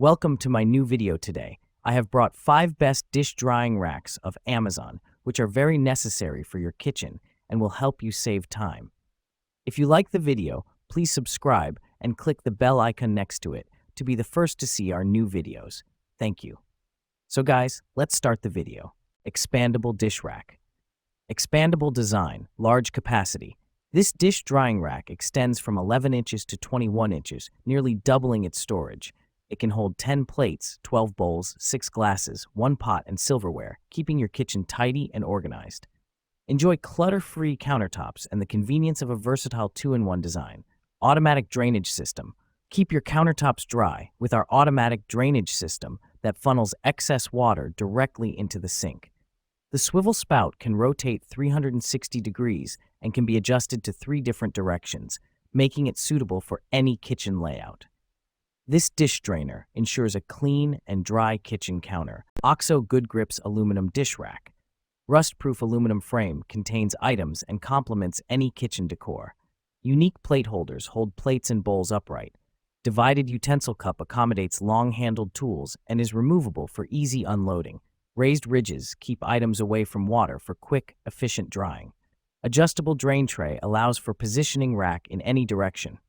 Welcome to my new video today. I have brought 5 best dish drying racks of Amazon, which are very necessary for your kitchen and will help you save time. If you like the video, please subscribe and click the bell icon next to it to be the first to see our new videos. Thank you. So guys, let's start the video. Expandable dish rack. Expandable design, large capacity. This dish drying rack extends from 11 inches to 21 inches, nearly doubling its storage. It can hold 10 plates, 12 bowls, 6 glasses, 1 pot, and silverware, keeping your kitchen tidy and organized. Enjoy clutter-free countertops and the convenience of a versatile 2-in-1 design. Automatic drainage system. Keep your countertops dry with our automatic drainage system that funnels excess water directly into the sink. The swivel spout can rotate 360 degrees and can be adjusted to 3 different directions, making it suitable for any kitchen layout. This dish drainer ensures a clean and dry kitchen counter. OXO Good Grips Aluminum Dish Rack. Rust-proof aluminum frame contains items and complements any kitchen decor. Unique plate holders hold plates and bowls upright. Divided utensil cup accommodates long-handled tools and is removable for easy unloading. Raised ridges keep items away from water for quick, efficient drying. Adjustable drain tray allows for positioning rack in any direction.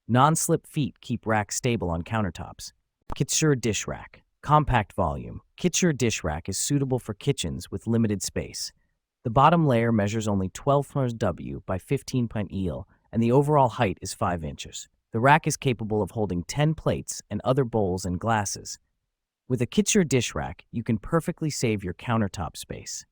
Non-slip feet keep rack stable on countertops. Kitsure Dish Rack. Compact volume. Kitsure dish rack is suitable for kitchens with limited space. The bottom layer measures only 12 W by 15 EL, and the overall height is 5 inches. The rack is capable of holding 10 plates and other bowls and glasses. With a Kitsure dish rack, you can perfectly save your countertop space.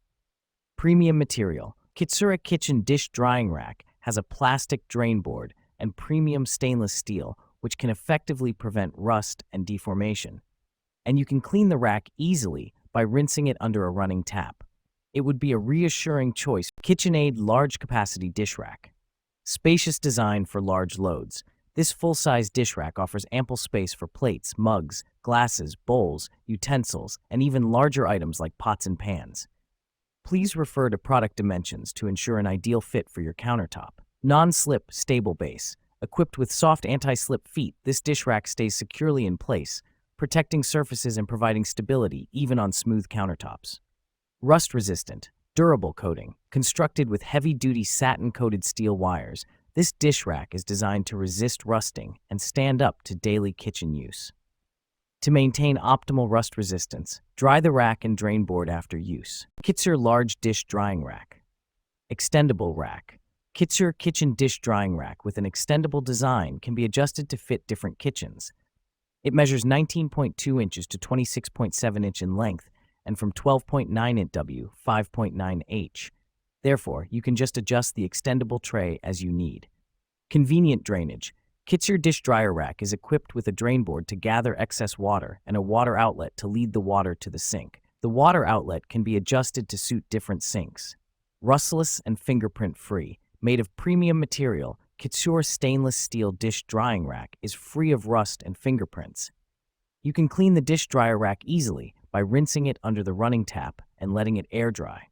Premium material. Kitsure Kitchen Dish Drying Rack has a plastic drain board and premium stainless steel, which can effectively prevent rust and deformation. And you can clean the rack easily by rinsing it under a running tap. It would be a reassuring choice. KitchenAid Large Capacity Dish Rack. Spacious design for large loads. This full-size dish rack offers ample space for plates, mugs, glasses, bowls, utensils, and even larger items like pots and pans. Please refer to product dimensions to ensure an ideal fit for your countertop. Non-slip stable base. Equipped with soft anti-slip feet, this dish rack stays securely in place, protecting surfaces and providing stability even on smooth countertops. Rust-resistant, durable coating. Constructed with heavy-duty satin-coated steel wires, this dish rack is designed to resist rusting and stand up to daily kitchen use. To maintain optimal rust resistance, dry the rack and drain board after use. Kitsure Large Dish Drying Rack. Extendable rack. Kitsure Kitchen Dish Drying Rack with an extendable design can be adjusted to fit different kitchens. It measures 19.2 inches to 26.7 inch in length and from 12.9 inch W, 5.9 H. Therefore, you can just adjust the extendable tray as you need. Convenient drainage. Kitsure Dish Dryer Rack is equipped with a drain board to gather excess water and a water outlet to lead the water to the sink. The water outlet can be adjusted to suit different sinks. Rustless and fingerprint-free. Made of premium material, Kitsure Stainless Steel Dish Drying Rack is free of rust and fingerprints. You can clean the dish dryer rack easily by rinsing it under the running tap and letting it air dry.